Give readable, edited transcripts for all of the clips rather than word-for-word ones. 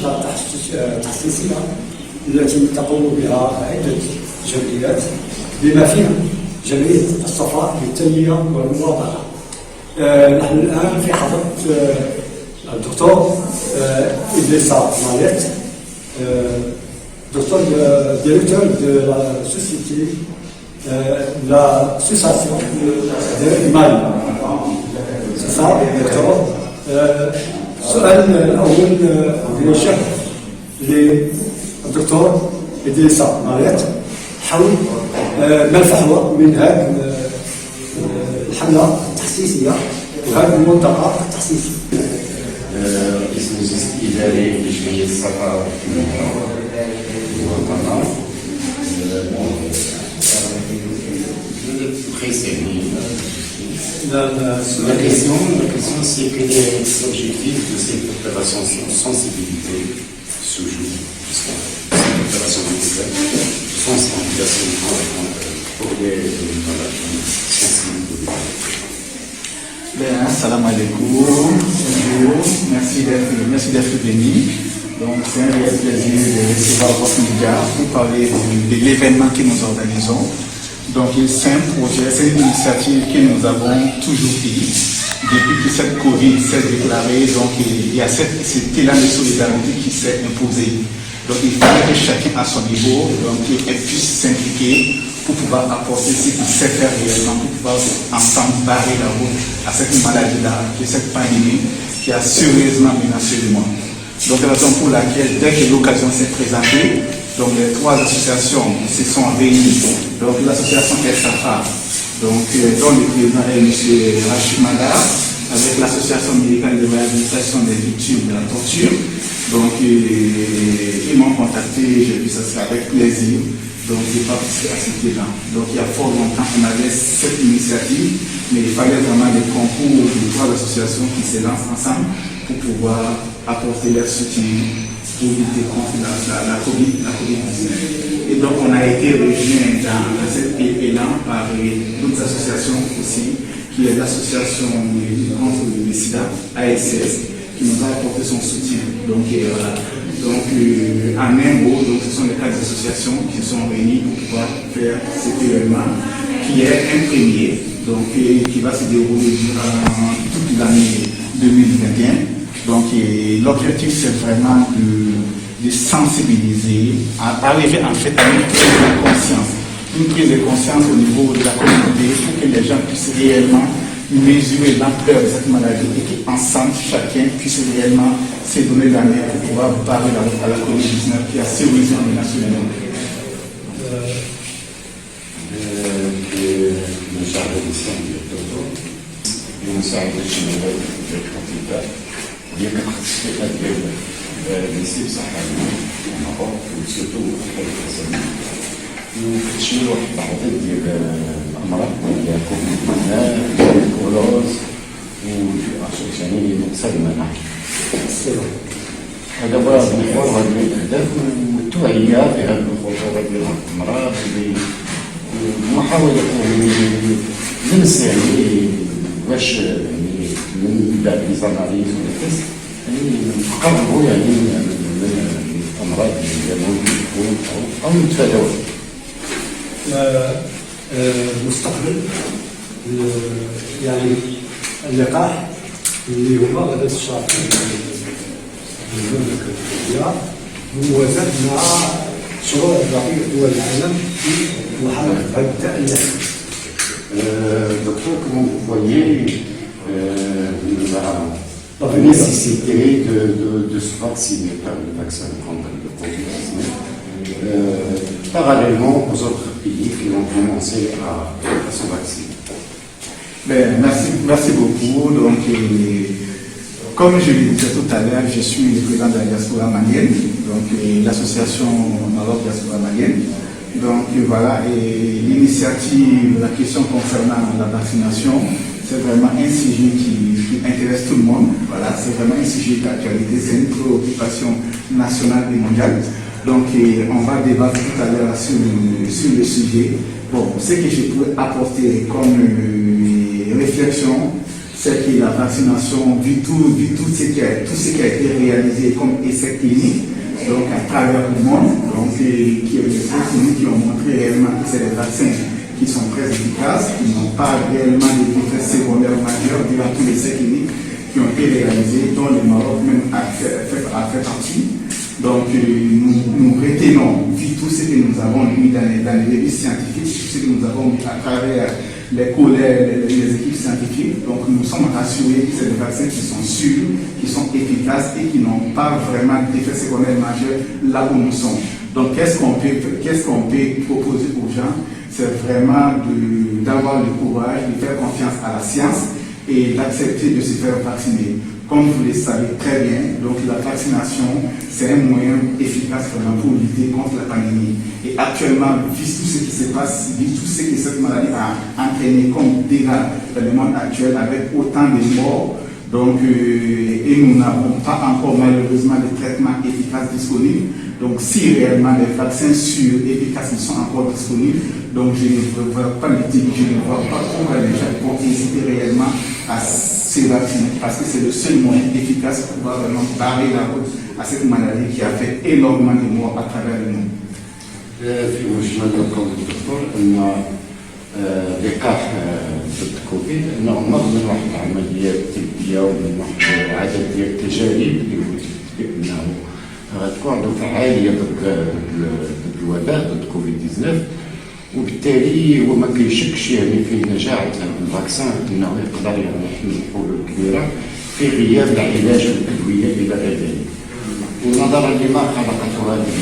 الأنشطة التحسيسية التي تقوم بها عدة جمعيات بما فيها جمعية الصفاء للتنمية والمواطنة. نحن الآن في حضرة الدكتور إدريسا ماليت، docteur directeur de la société, l'association de Mali. C'est ça, docteur. السؤال الأول موجه للدكتور إدريسا ماليت حول ما الفحوى من هذه الحملة التحسيسية وهذه المنطقة التحسيسية. رئيس مجلس الإداري لجمعية الصفاء والوطن. La question, c'est quel est l'objectif de cette opération sensibilité ce jour, cette opération de sensibilisation pour les sensibilités. Salam alaikum, bonjour, merci d'être venu. Donc c'est un réel plaisir de recevoir votre média pour parler de l'événement que nous organisons. Donc c'est un projet, c'est une initiative que nous avons toujours prise depuis que cette Covid s'est déclarée. Donc il y a cet élan de solidarité qui s'est imposé. Donc il fallait que chacun à son niveau puisse s'impliquer pour pouvoir apporter ce qu'il sait faire réellement, pour pouvoir ensemble barrer la route à cette maladie-là, à cette pandémie qui a sérieusement menacé le monde. Donc la raison pour laquelle, dès que l'occasion s'est présentée, donc les trois associations se sont réunies. Donc l'association SAFA, donc dont le président est M. Rachid Madar, avec l'association médicale de réhabilitation des victimes de la torture. Donc ils m'ont contacté, j'ai vu ça avec plaisir. Donc j'ai participé à cet élan. Donc il y a fort longtemps on avait cette initiative, mais il fallait vraiment des concours de trois associations qui se lancent ensemble pour pouvoir apporter leur soutien pour lutter contre la COVID-19. Et donc on a été rejoint dans cet élan par d'autres associations aussi, qui est l'association contre le sida, ASS, qui nous a apporté son soutien. Donc voilà. Donc en un mot, donc, ce sont les quatre associations qui sont réunies pour pouvoir faire cet événement qui est un premier, donc qui va se dérouler durant toute l'année 2021. Donc l'objectif c'est vraiment de sensibiliser, arriver en fait à une prise de conscience au niveau de la communauté pour que les gens puissent réellement mesurer l'ampleur de cette maladie et qu'ensemble chacun puisse réellement se donner la main pour pouvoir barrer la route à la COVID-19 qui a sérieusement menacé le monde. وكتشمل واحد العدد ديال الامراض اللي كوفيد-19 والكولوز يعني نقص المناعه. دابا بنحاول هذه الاهداف والتوعيه بهذه الخطوره ديال هذه الامراض ومحاوله يعني لمس يعني باش يعني من بعد لي زاناليز ولا تيست يعني نقربوا يعني من الامراض اللي ممكن تكون او نتفاداوها. المستقبل يعني اللقاح اللي هو غدا تشرح المملكه السعوديه بموازاه مع شروع بقيه دول العالم في محاربه هذا التألف. Docteur, comment vous voyez la nécessité de se vacciner par le vaccin contre le Covid-19 parallèlement aux autres pays qui ont commencé à se vacciner? Merci beaucoup. Donc, comme je le disais tout à l'heure, je suis le président de la diaspora malienne, donc l'association Maroc Diaspora Malienne. Donc voilà, et l'initiative, la question concernant la vaccination, c'est vraiment un sujet qui intéresse tout le monde. Voilà, c'est vraiment un sujet d'actualité, c'est une préoccupation nationale et mondiale. Donc on va débattre tout à l'heure sur le sujet. Bon, ce que je peux apporter comme réflexion, c'est que la vaccination, vu tout ce qui a été réalisé comme essai clinique, donc à travers le monde, donc, qui est des essais cliniques qui ont montré réellement que c'est des vaccins qui sont très efficaces, qui n'ont pas réellement d'effets secondaires majeurs durant tous les essais cliniques qui ont été réalisés, dont le Maroc même a fait partie. Donc nous retenons, vu tout ce que nous avons mis dans les revues scientifiques, tout ce que nous avons mis à travers les collègues, les équipes scientifiques, donc nous sommes rassurés que c'est des vaccins qui sont sûrs, qui sont efficaces et qui n'ont pas vraiment d'effets secondaires majeurs là où nous sommes. Donc qu'est-ce qu'on peut proposer aux gens? C'est vraiment d'avoir le courage, de faire confiance à la science et d'accepter de se faire vacciner. Comme vous le savez très bien, donc la vaccination, c'est un moyen efficace vraiment pour lutter contre la pandémie. Et actuellement, vu tout ce qui se passe, vu tout ce que cette maladie a entraîné comme dégâts dans le monde actuel, avec autant de morts, donc, et nous n'avons pas encore malheureusement de traitements efficaces disponibles. Donc, si réellement les vaccins sûrs et efficaces sont encore disponibles, donc je ne vois pas pourquoi les gens vont hésiter réellement à se vacciner, parce que c'est le seul moyen efficace pour pouvoir vraiment barrer la route à cette maladie qui a fait énormément de morts à travers le monde. في مجمل القول الدكتور ان لقاح ضد كوفيد انه نظم واحد العمليات طبيه ومن واحد عدد ديال التجارب اللي بانه غتكون عنده فعاليه ضد الوباء ضد كوفيد 19 وبالتالي هو ما كيشكش يعني في نجاح الفاكسان انه يقدر يعني يحمل حلول كبيره في غياب العلاج والادويه الى غير ذلك. ونظرا لما خلقته هذه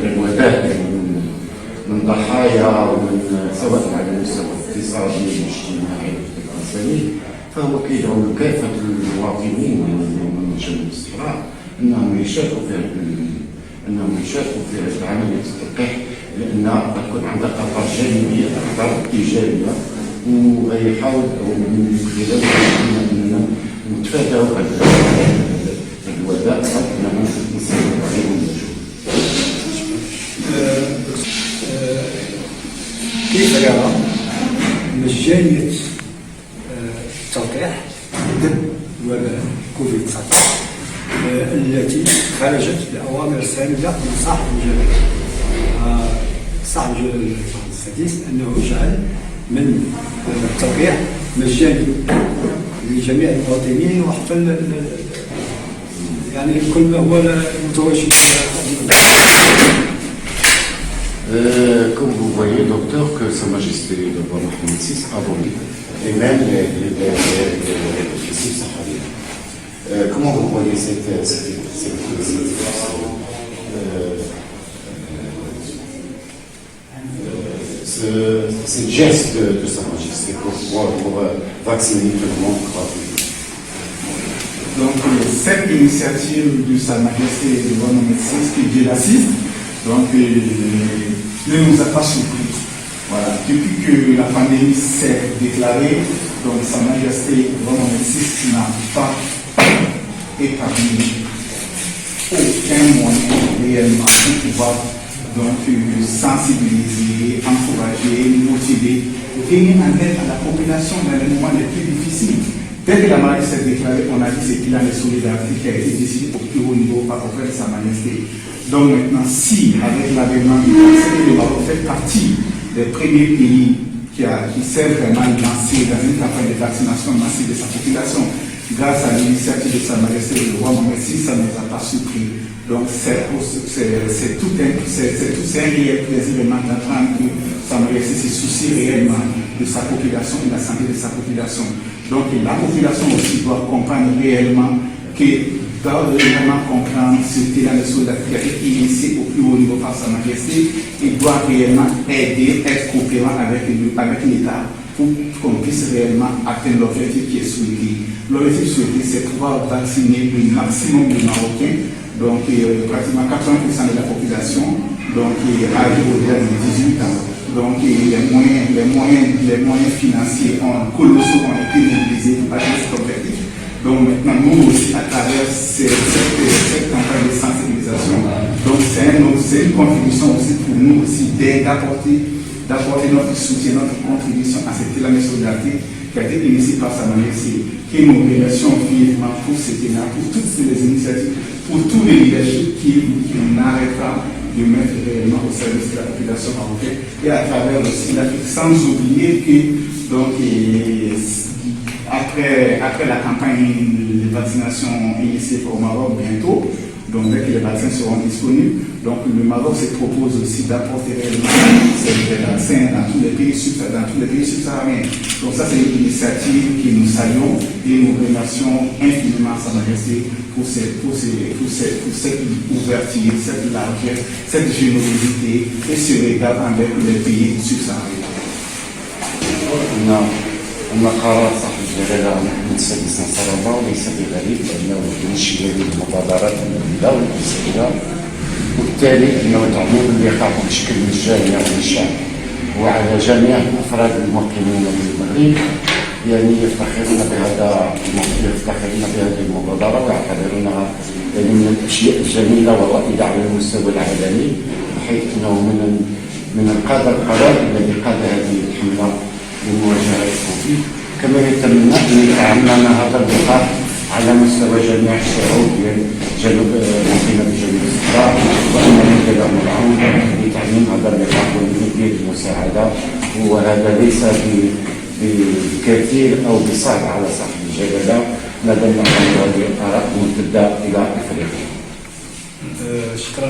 الوباء من ضحايا ومن سواء على المستوى الاقتصادي والاجتماعي والانساني فهو كيدعو كافه المواطنين من جنوب الصحراء انهم يشاركوا في عمليه التلقيح لان غتكون عندها اثار جانبيه اكثر ايجابيه وغيحاول من خلال اننا نتفاداو الوباء اننا نسيطروا عليه وننجو. كيف يرى مجانية التلقيح ضد وباء كوفيد 19 التي خرجت بأوامر سامية من صاحب الجلالة صاحب الجلالة السادس أنه جعل من التلقيح مجاني لجميع المواطنين وحتى يعني كل ما هو متواجد. Comme vous voyez, docteur, que Sa Majesté le roi Mohammed VI a aboli, et même les subsahariens. Comment vous voyez cette geste de Sa Majesté pour vacciner tout le monde gratuitement? Donc, cette initiative de Sa Majesté le roi Mohammed VI, que Dieu l'assiste, donc, ne nous a pas surpris. Voilà. Depuis que la pandémie s'est déclarée, donc Sa Majesté le roi Mohammed VI n'a pas épargné aucun moyen réellement pour pouvoir donc sensibiliser, encourager, motiver, venir en aide à la population dans les moments les plus difficiles. Dès que la maladie s'est déclarée, on a dit c'est qu'il y a une solidarité qui a été décidée au plus haut niveau par auprès de Sa Majesté. Donc maintenant, si avec l'avènement du vaccin, le Maroc fait partie des premiers pays qui s'est vraiment lancé dans une campagne de vaccination massive de sa population, grâce à l'initiative de Sa Majesté le roi Mohammed VI, ça ne nous a pas surpris. Donc c'est tout un réel plaisir d'apprendre que Sa Majesté se soucie réellement de sa population et de la santé de sa population. Donc la population aussi doit comprendre réellement que doit vraiment comprendre ce qu'est la solidarité qui a été initiée au plus haut niveau par Sa Majesté et doit réellement aider, être coopérant avec l'État pour qu'on puisse réellement atteindre l'objectif qui est souhaité. L'objectif souhaité, c'est pouvoir vacciner le maximum de Marocains, donc pratiquement 80% de la population, donc âgée au-delà de 18 ans. Donc les moyens financiers colossaux ont été mobilisés pour atteindre cet objectif. Donc maintenant, nous aussi, à travers cette campagne de sensibilisation, donc c'est une contribution aussi pour nous aussi d'apporter notre soutien, notre contribution à cette solidarité qui a été initiée par Sa Majesté, que nous remercions vivement pour cet élan, pour toutes les initiatives, pour tous les leaderships qui n'arrêtent pas de mettre réellement au service de la population marocaine et à travers aussi l'Afrique, sans oublier que donc, après la campagne de vaccination initiée au Maroc bientôt, donc dès que les vaccins seront disponibles, donc le Maroc se propose aussi d'apporter ces vaccins dans tous les pays subsahariens. Donc ça c'est une initiative que nous saluons et nous remercions infiniment Sa Majesté pour cette ouverture, cette largesse, cette générosité et ce regard envers les pays subsahariens. أما قرار صاحب الجلالة محمد السادس نصر الله ليس بغريب لأنه يمشي هذه المبادرات الأولى والأساسية وبالتالي أنه تعميم اللقاء بشكل مجاني على الشعب وعلى جميع أفراد المقيمين بالمغرب يعني يفتخرون بهذه المبادرة ويعتبرونها يعني من الأشياء الجميلة والرائدة على المستوى العالمي بحيث أنه من القادة القرار الذي قاد هذه الحملة لمواجهة الكوفيد كما يتمنى أن يتعمم هذا اللقاء على مستوى جميع الشعوب المقيمة بجنوب الصحراء وأن يتبعوا العون لتعميم هذا اللقاء والمدير المساعدة وهذا ليس بكثير أو بصعب على صاحب الجلالة ما دام هذه الآراء ممتدة إلى أفريقيا. شكرا.